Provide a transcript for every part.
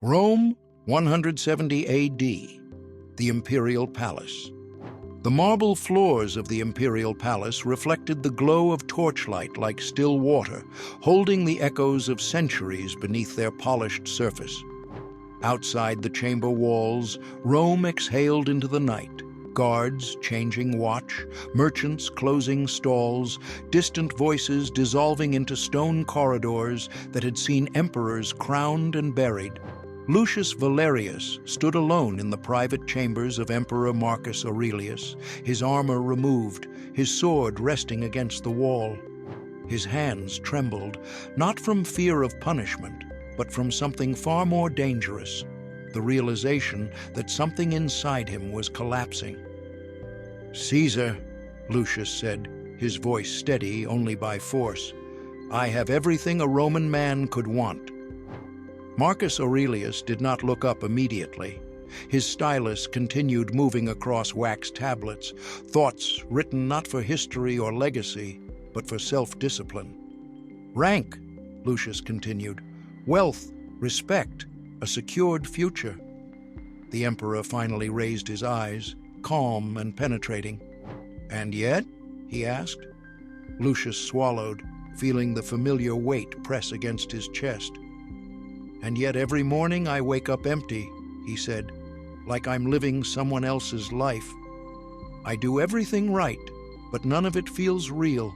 Rome, 170 AD, the Imperial Palace. The marble floors of the Imperial Palace reflected the glow of torchlight like still water, holding the echoes of centuries beneath their polished surface. Outside the chamber walls, Rome exhaled into the night. Guards changing watch, merchants closing stalls, distant voices dissolving into stone corridors that had seen emperors crowned and buried. Lucius Valerius stood alone in the private chambers of Emperor Marcus Aurelius, his armor removed, his sword resting against the wall. His hands trembled, not from fear of punishment, but from something far more dangerous, the realization that something inside him was collapsing. "Caesar," Lucius said, his voice steady only by force, "I have everything a Roman man could want." Marcus Aurelius did not look up immediately. His stylus continued moving across wax tablets, thoughts written not for history or legacy, but for self-discipline. "Rank," Lucius continued, "wealth, respect, a secured future." The emperor finally raised his eyes, calm and penetrating. "And yet?" he asked. Lucius swallowed, feeling the familiar weight press against his chest. "And yet every morning I wake up empty," he said, "like I'm living someone else's life. I do everything right, but none of it feels real."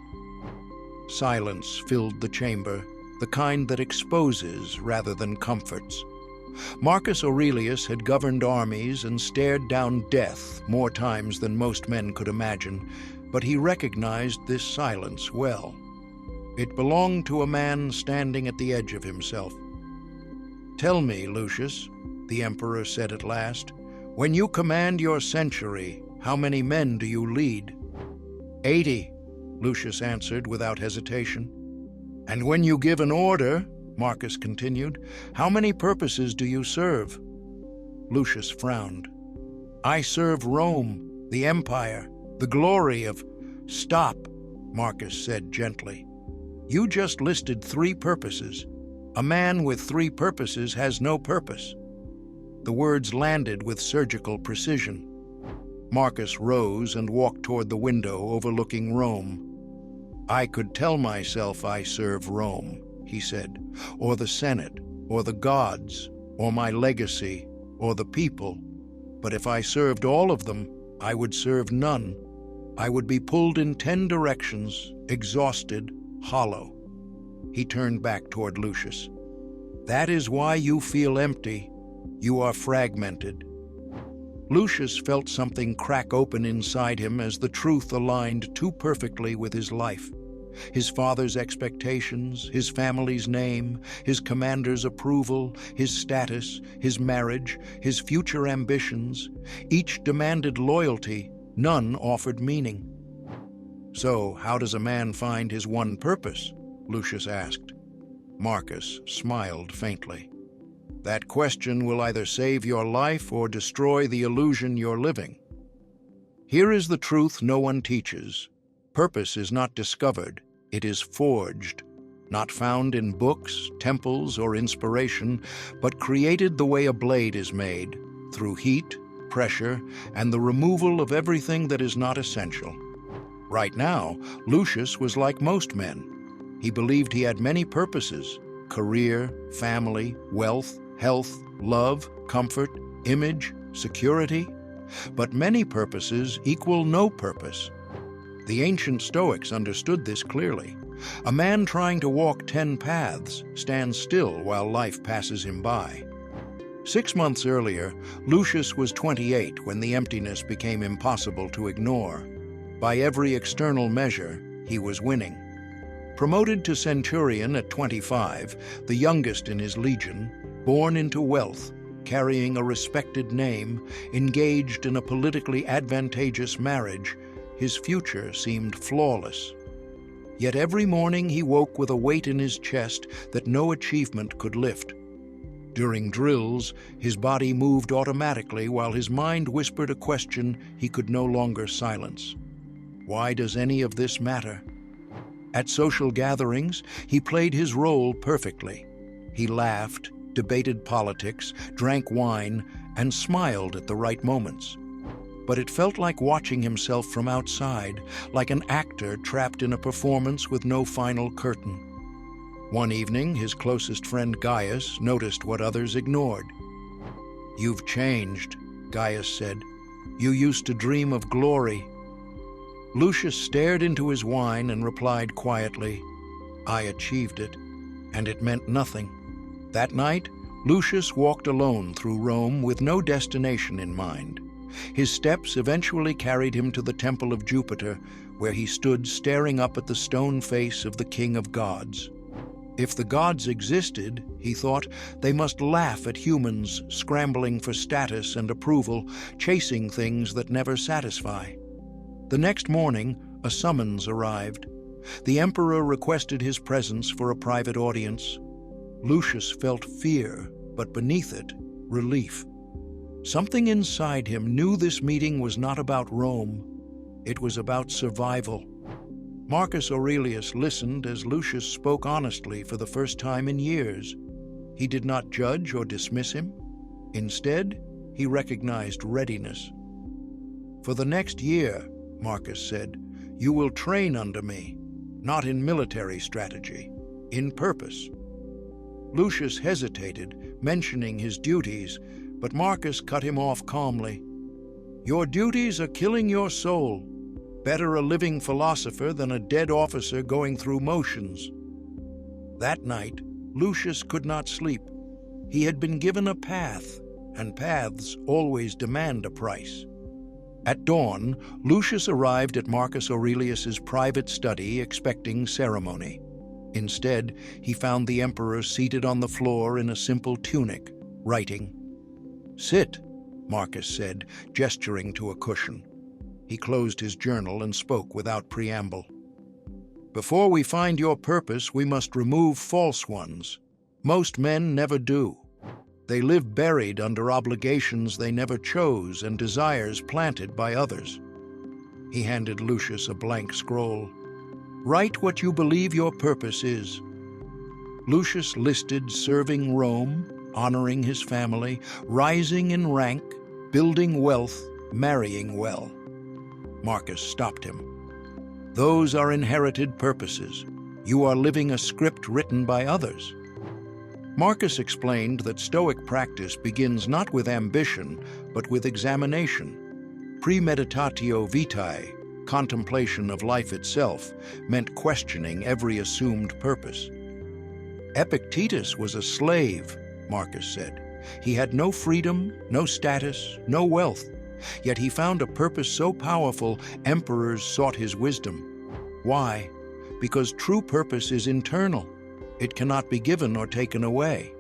Silence filled the chamber, the kind that exposes rather than comforts. Marcus Aurelius had governed armies and stared down death more times than most men could imagine, but he recognized this silence well. It belonged to a man standing at the edge of himself. "Tell me, Lucius," the emperor said at last, "when you command your century, how many men do you lead?" 80, Lucius answered without hesitation. "And when you give an order," Marcus continued, "how many purposes do you serve?" Lucius frowned. "I serve Rome, the empire, the glory of—" "Stop," Marcus said gently. "You just listed 3 purposes. A man with 3 purposes has no purpose." The words landed with surgical precision. Marcus rose and walked toward the window overlooking Rome. "I could tell myself I serve Rome," he said, "or the Senate, or the gods, or my legacy, or the people. But if I served all of them, I would serve none. I would be pulled in 10 directions, exhausted, hollow." He turned back toward Lucius. "That is why you feel empty. You are fragmented." Lucius felt something crack open inside him as the truth aligned too perfectly with his life. His father's expectations, his family's name, his commander's approval, his status, his marriage, his future ambitions, each demanded loyalty, none offered meaning. "So, how does a man find his one purpose?" Lucius asked. Marcus smiled faintly. "That question will either save your life or destroy the illusion you're living. Here is the truth no one teaches. Purpose is not discovered, it is forged, not found in books, temples, or inspiration, but created the way a blade is made, through heat, pressure, and the removal of everything that is not essential." Right now, Lucius was like most men. He believed he had many purposes: career, family, wealth, health, love, comfort, image, security. But many purposes equal no purpose. The ancient Stoics understood this clearly. A man trying to walk 10 paths stands still while life passes him by. 6 months earlier, Lucius was 28 when the emptiness became impossible to ignore. By every external measure, he was winning. Promoted to centurion at 25, the youngest in his legion, born into wealth, carrying a respected name, engaged in a politically advantageous marriage, his future seemed flawless. Yet every morning he woke with a weight in his chest that no achievement could lift. During drills, his body moved automatically while his mind whispered a question he could no longer silence. Why does any of this matter? At social gatherings, he played his role perfectly. He laughed, debated politics, drank wine, and smiled at the right moments. But it felt like watching himself from outside, like an actor trapped in a performance with no final curtain. One evening, his closest friend Gaius noticed what others ignored. "You've changed," Gaius said. "You used to dream of glory." Lucius stared into his wine and replied quietly, "I achieved it, and it meant nothing." That night, Lucius walked alone through Rome with no destination in mind. His steps eventually carried him to the Temple of Jupiter, where he stood staring up at the stone face of the King of Gods. If the gods existed, he thought, they must laugh at humans scrambling for status and approval, chasing things that never satisfy. The next morning, a summons arrived. The emperor requested his presence for a private audience. Lucius felt fear, but beneath it, relief. Something inside him knew this meeting was not about Rome. It was about survival. Marcus Aurelius listened as Lucius spoke honestly for the first time in years. He did not judge or dismiss him. Instead, he recognized readiness. "For the next year," Marcus said, "you will train under me, not in military strategy, in purpose." Lucius hesitated, mentioning his duties, but Marcus cut him off calmly. "Your duties are killing your soul. Better a living philosopher than a dead officer going through motions." That night, Lucius could not sleep. He had been given a path, and paths always demand a price. At dawn, Lucius arrived at Marcus Aurelius's private study expecting ceremony. Instead, he found the emperor seated on the floor in a simple tunic, writing. "Sit," Marcus said, gesturing to a cushion. He closed his journal and spoke without preamble. "Before we find your purpose, we must remove false ones. Most men never do. They live buried under obligations they never chose and desires planted by others." He handed Lucius a blank scroll. "Write what you believe your purpose is." Lucius listed serving Rome, honoring his family, rising in rank, building wealth, marrying well. Marcus stopped him. "Those are inherited purposes. You are living a script written by others." Marcus explained that Stoic practice begins not with ambition, but with examination. Premeditatio vitae, contemplation of life itself, meant questioning every assumed purpose. "Epictetus was a slave," Marcus said. "He had no freedom, no status, no wealth. Yet he found a purpose so powerful, emperors sought his wisdom. Why? Because true purpose is internal. It cannot be given or taken away."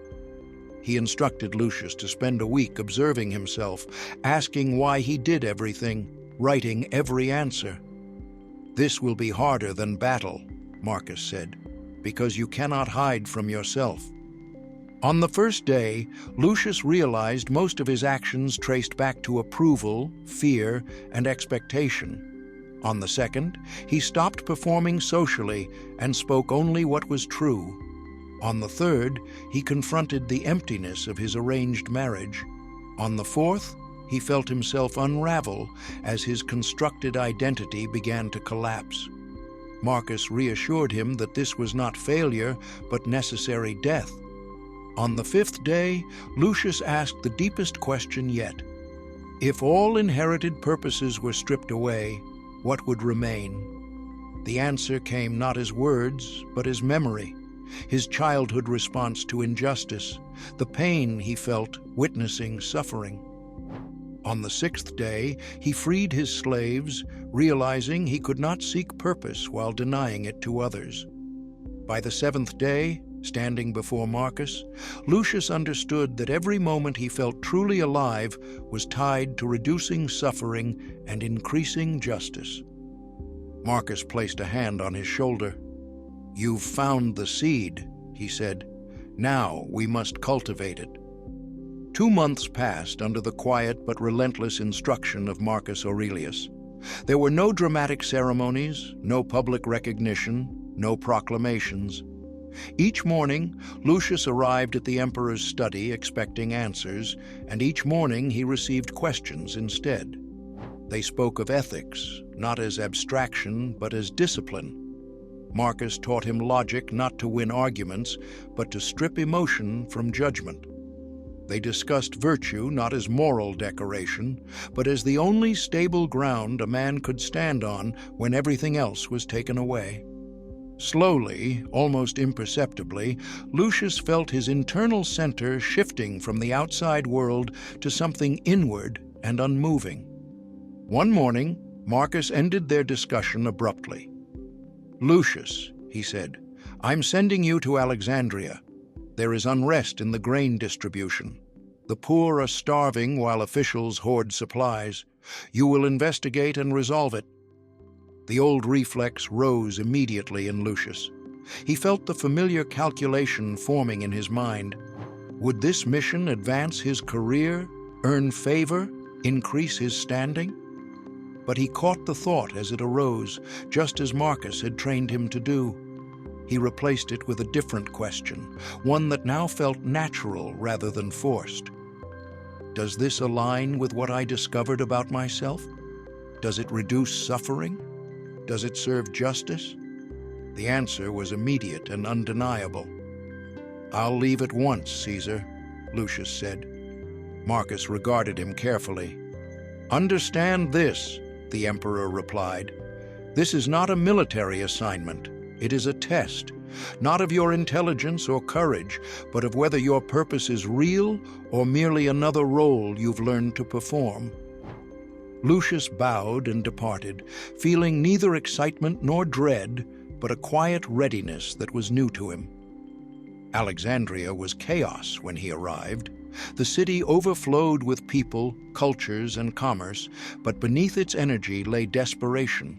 He instructed Lucius to spend a week observing himself, asking why he did everything, writing every answer. "This will be harder than battle," Marcus said, "because you cannot hide from yourself." On the first day, Lucius realized most of his actions traced back to approval, fear, and expectation. On the second, he stopped performing socially and spoke only what was true. On the third, he confronted the emptiness of his arranged marriage. On the fourth, he felt himself unravel as his constructed identity began to collapse. Marcus reassured him that this was not failure, but necessary death. On the fifth day, Lucius asked the deepest question yet. If all inherited purposes were stripped away, what would remain? The answer came not as words, but as memory, his childhood response to injustice, the pain he felt witnessing suffering. On the sixth day, he freed his slaves, realizing he could not seek purpose while denying it to others. By the seventh day, standing before Marcus, Lucius understood that every moment he felt truly alive was tied to reducing suffering and increasing justice. Marcus placed a hand on his shoulder. "You've found the seed," he said. "Now we must cultivate it." 2 months passed under the quiet but relentless instruction of Marcus Aurelius. There were no dramatic ceremonies, no public recognition, no proclamations. Each morning, Lucius arrived at the emperor's study expecting answers, and each morning he received questions instead. They spoke of ethics, not as abstraction, but as discipline. Marcus taught him logic not to win arguments, but to strip emotion from judgment. They discussed virtue not as moral decoration, but as the only stable ground a man could stand on when everything else was taken away. Slowly, almost imperceptibly, Lucius felt his internal center shifting from the outside world to something inward and unmoving. One morning, Marcus ended their discussion abruptly. "Lucius," he said, "I'm sending you to Alexandria. There is unrest in the grain distribution. The poor are starving while officials hoard supplies. You will investigate and resolve it." The old reflex rose immediately in Lucius. He felt the familiar calculation forming in his mind. Would this mission advance his career, earn favor, increase his standing? But he caught the thought as it arose, just as Marcus had trained him to do. He replaced it with a different question, one that now felt natural rather than forced. Does this align with what I discovered about myself? Does it reduce suffering? Does it serve justice? The answer was immediate and undeniable. "I'll leave at once, Caesar," Lucius said. Marcus regarded him carefully. "Understand this," the emperor replied. "This is not a military assignment. It is a test, not of your intelligence or courage, but of whether your purpose is real or merely another role you've learned to perform." Lucius bowed and departed, feeling neither excitement nor dread, but a quiet readiness that was new to him. Alexandria was chaos when he arrived. The city overflowed with people, cultures, and commerce, but beneath its energy lay desperation.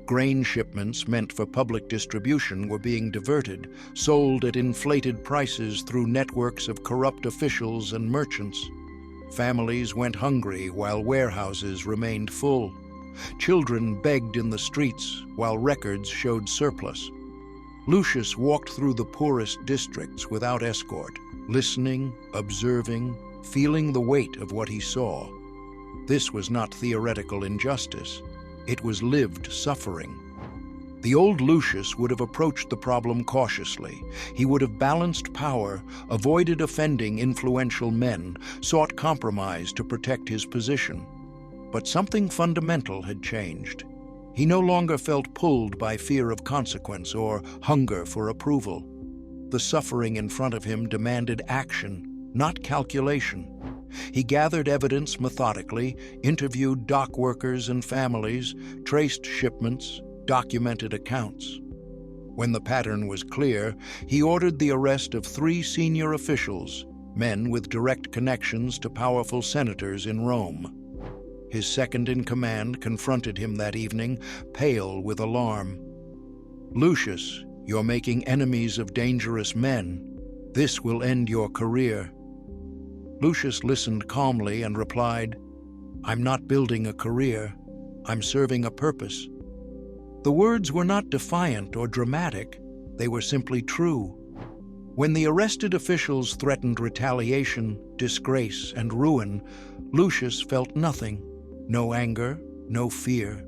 Grain shipments meant for public distribution were being diverted, sold at inflated prices through networks of corrupt officials and merchants. Families went hungry while warehouses remained full. Children begged in the streets while records showed surplus. Lucius walked through the poorest districts without escort, listening, observing, feeling the weight of what he saw. This was not theoretical injustice. It was lived suffering. The old Lucius would have approached the problem cautiously. He would have balanced power, avoided offending influential men, sought compromise to protect his position. But something fundamental had changed. He no longer felt pulled by fear of consequence or hunger for approval. The suffering in front of him demanded action, not calculation. He gathered evidence methodically, interviewed dock workers and families, traced shipments, documented accounts. When the pattern was clear, he ordered the arrest of 3 senior officials, men with direct connections to powerful senators in Rome. His second-in-command confronted him that evening, pale with alarm. "Lucius, you're making enemies of dangerous men. This will end your career." Lucius listened calmly and replied, "I'm not building a career. I'm serving a purpose." The words were not defiant or dramatic. They were simply true. When the arrested officials threatened retaliation, disgrace, and ruin, Lucius felt nothing. No anger, no fear.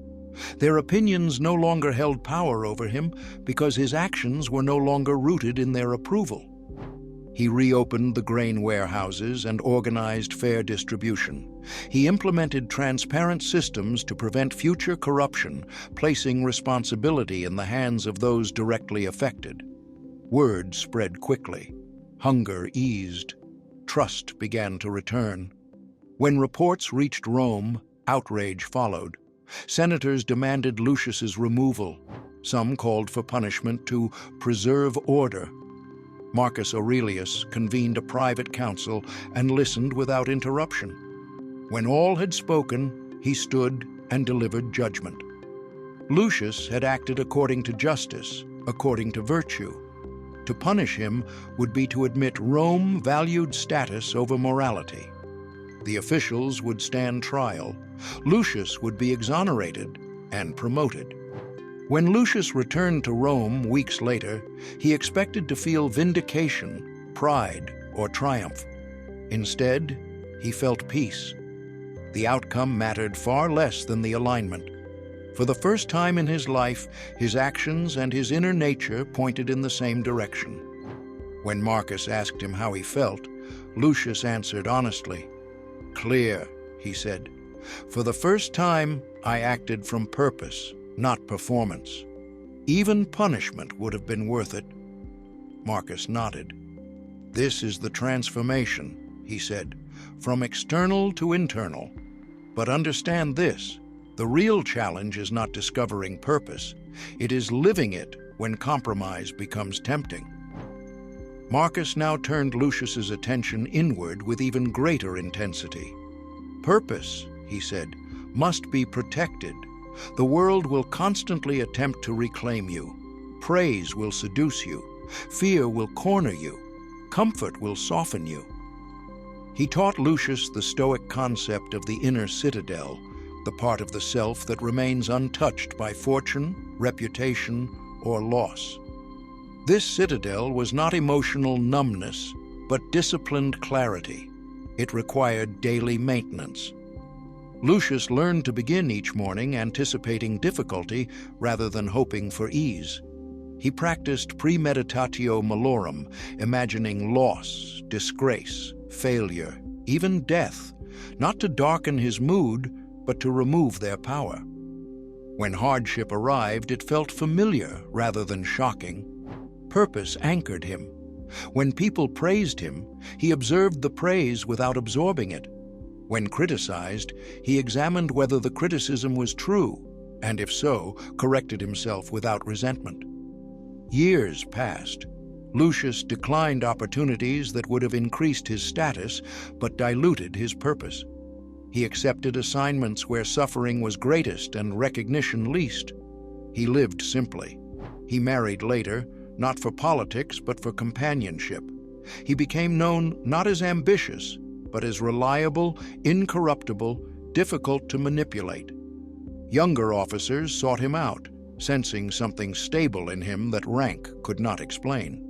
Their opinions no longer held power over him because his actions were no longer rooted in their approval. He reopened the grain warehouses and organized fair distribution. He implemented transparent systems to prevent future corruption, placing responsibility in the hands of those directly affected. Word spread quickly. Hunger eased. Trust began to return. When reports reached Rome, outrage followed. Senators demanded Lucius's removal. Some called for punishment to preserve order. Marcus Aurelius convened a private council and listened without interruption. When all had spoken, he stood and delivered judgment. Lucius had acted according to justice, according to virtue. To punish him would be to admit Rome valued status over morality. The officials would stand trial. Lucius would be exonerated and promoted. When Lucius returned to Rome weeks later, he expected to feel vindication, pride, or triumph. Instead, he felt peace. The outcome mattered far less than the alignment. For the first time in his life, his actions and his inner nature pointed in the same direction. When Marcus asked him how he felt, Lucius answered honestly. "Clear," he said. "For the first time, I acted from purpose, not performance. Even punishment would have been worth it." Marcus nodded. "This is the transformation," he said, "from external to internal. But understand this, the real challenge is not discovering purpose. It is living it when compromise becomes tempting." Marcus now turned Lucius's attention inward with even greater intensity. "Purpose," he said, "must be protected. The world will constantly attempt to reclaim you. Praise will seduce you. Fear will corner you. Comfort will soften you." He taught Lucius the Stoic concept of the inner citadel, the part of the self that remains untouched by fortune, reputation, or loss. This citadel was not emotional numbness, but disciplined clarity. It required daily maintenance. Lucius learned to begin each morning anticipating difficulty rather than hoping for ease. He practiced premeditatio malorum, imagining loss, disgrace, failure, even death, not to darken his mood, but to remove their power. When hardship arrived, it felt familiar rather than shocking. Purpose anchored him. When people praised him, he observed the praise without absorbing it. When criticized, he examined whether the criticism was true, and if so, corrected himself without resentment. Years passed. Lucius declined opportunities that would have increased his status, but diluted his purpose. He accepted assignments where suffering was greatest and recognition least. He lived simply. He married later, not for politics, but for companionship. He became known not as ambitious, but as reliable, incorruptible, difficult to manipulate. Younger officers sought him out, sensing something stable in him that rank could not explain.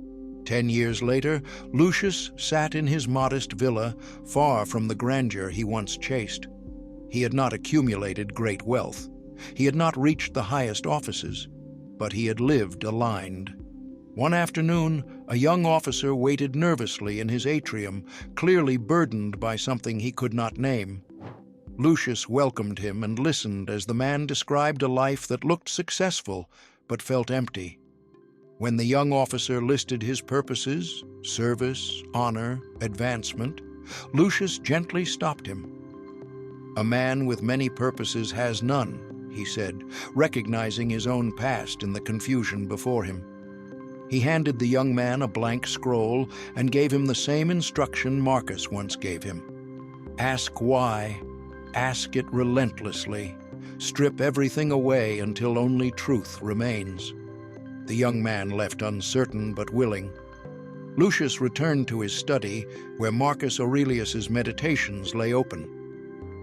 10 years later, Lucius sat in his modest villa, far from the grandeur he once chased. He had not accumulated great wealth. He had not reached the highest offices, but he had lived aligned. One afternoon, a young officer waited nervously in his atrium, clearly burdened by something he could not name. Lucius welcomed him and listened as the man described a life that looked successful but felt empty. When the young officer listed his purposes, service, honor, advancement, Lucius gently stopped him. "A man with many purposes has none," he said, recognizing his own past in the confusion before him. He handed the young man a blank scroll and gave him the same instruction Marcus once gave him. "Ask why. Ask it relentlessly. Strip everything away until only truth remains." The young man left uncertain but willing. Lucius returned to his study, where Marcus Aurelius's meditations lay open.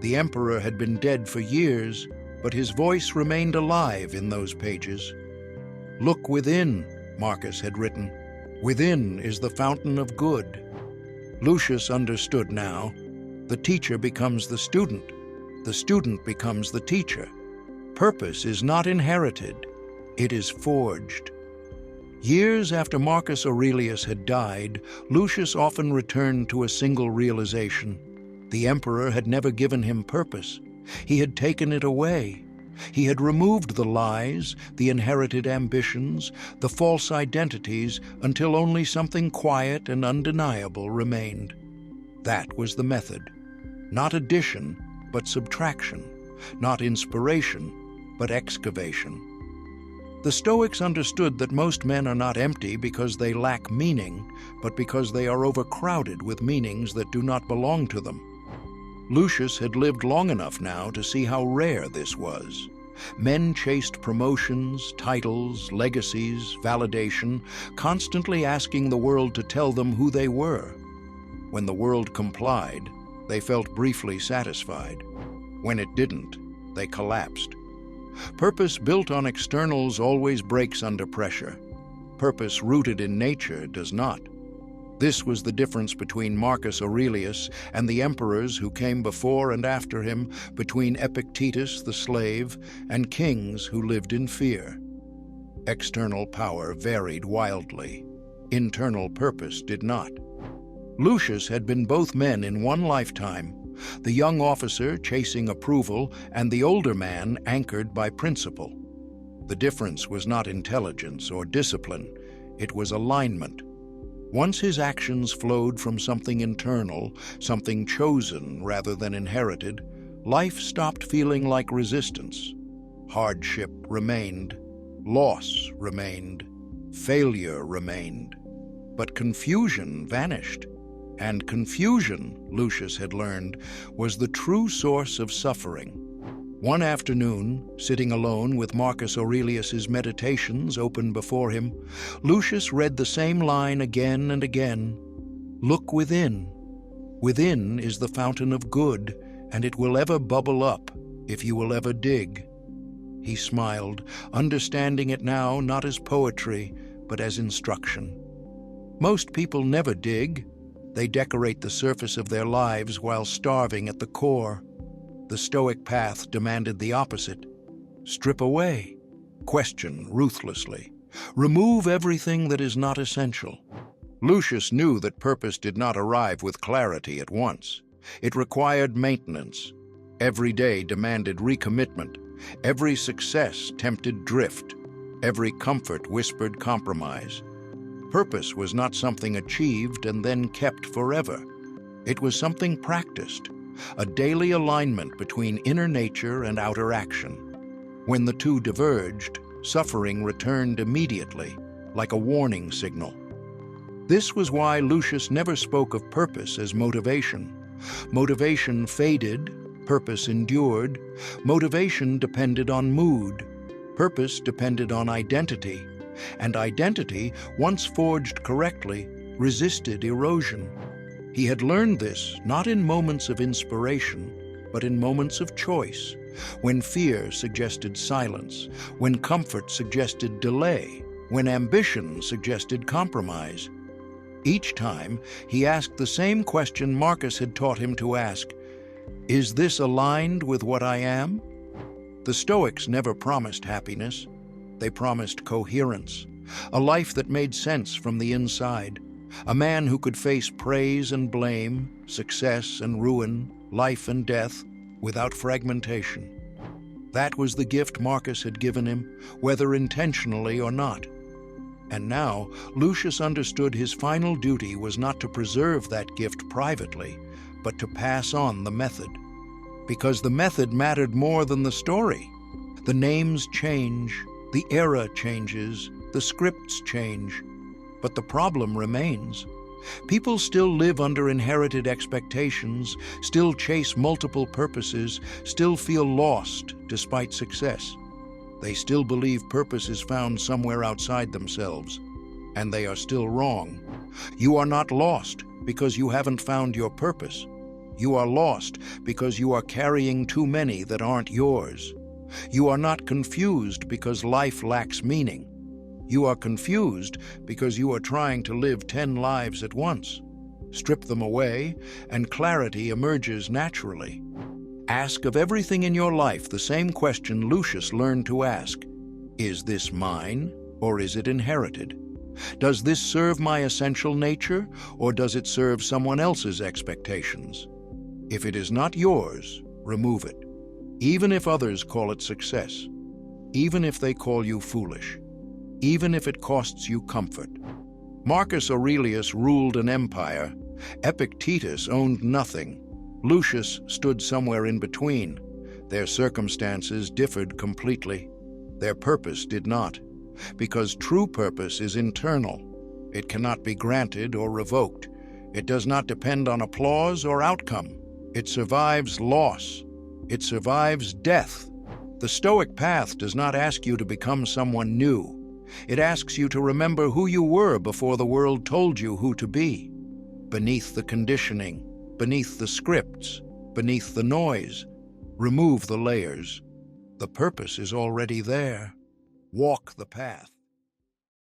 The emperor had been dead for years, but his voice remained alive in those pages. "Look within," Marcus had written. "Within is the fountain of good." Lucius understood now. The teacher becomes the student becomes the teacher. Purpose is not inherited, it is forged. Years after Marcus Aurelius had died, Lucius often returned to a single realization. The emperor had never given him purpose. He had taken it away. He had removed the lies, the inherited ambitions, the false identities, until only something quiet and undeniable remained. That was the method. Not addition, but subtraction. Not inspiration, but excavation. The Stoics understood that most men are not empty because they lack meaning, but because they are overcrowded with meanings that do not belong to them. Lucius had lived long enough now to see how rare this was. Men chased promotions, titles, legacies, validation, constantly asking the world to tell them who they were. When the world complied, they felt briefly satisfied. When it didn't, they collapsed. Purpose built on externals always breaks under pressure. Purpose rooted in nature does not. This was the difference between Marcus Aurelius and the emperors who came before and after him, between Epictetus the slave and kings who lived in fear. External power varied wildly. Internal purpose did not. Lucius had been both men in one lifetime, the young officer chasing approval and the older man anchored by principle. The difference was not intelligence or discipline, it was alignment. Once his actions flowed from something internal, something chosen rather than inherited, life stopped feeling like resistance. Hardship remained, loss remained, failure remained, but confusion vanished. And confusion, Lucius had learned, was the true source of suffering. One afternoon, sitting alone with Marcus Aurelius's Meditations open before him, Lucius read the same line again and again. "Look within. Within is the fountain of good, and it will ever bubble up if you will ever dig." He smiled, understanding it now not as poetry, but as instruction. Most people never dig. They decorate the surface of their lives while starving at the core. The Stoic path demanded the opposite. Strip away. Question ruthlessly. Remove everything that is not essential. Lucius knew that purpose did not arrive with clarity at once. It required maintenance. Every day demanded recommitment. Every success tempted drift. Every comfort whispered compromise. Purpose was not something achieved and then kept forever. It was something practiced, a daily alignment between inner nature and outer action. When the two diverged, suffering returned immediately, like a warning signal. This was why Lucius never spoke of purpose as motivation. Motivation faded, purpose endured. Motivation depended on mood. Purpose depended on identity. And identity, once forged correctly, resisted erosion. He had learned this not in moments of inspiration, but in moments of choice, when fear suggested silence, when comfort suggested delay, when ambition suggested compromise. Each time, he asked the same question Marcus had taught him to ask: "Is this aligned with what I am?" The Stoics never promised happiness. They promised coherence, a life that made sense from the inside, a man who could face praise and blame, success and ruin, life and death, without fragmentation. That was the gift Marcus had given him, whether intentionally or not. And now, Lucius understood his final duty was not to preserve that gift privately, but to pass on the method. Because the method mattered more than the story. The names change, the era changes, the scripts change, but the problem remains. People still live under inherited expectations, still chase multiple purposes, still feel lost despite success. They still believe purpose is found somewhere outside themselves, and they are still wrong. You are not lost because you haven't found your purpose. You are lost because you are carrying too many that aren't yours. You are not confused because life lacks meaning. You are confused because you are trying to live 10 lives at once. Strip them away, and clarity emerges naturally. Ask of everything in your life the same question Lucius learned to ask. Is this mine, or is it inherited? Does this serve my essential nature, or does it serve someone else's expectations? If it is not yours, remove it. Even if others call it success, even if they call you foolish, even if it costs you comfort. Marcus Aurelius ruled an empire. Epictetus owned nothing. Lucius stood somewhere in between. Their circumstances differed completely. Their purpose did not, because true purpose is internal. It cannot be granted or revoked. It does not depend on applause or outcome. It survives loss. It survives death. The Stoic path does not ask you to become someone new. It asks you to remember who you were before the world told you who to be. Beneath the conditioning, beneath the scripts, beneath the noise, remove the layers. The purpose is already there. Walk the path.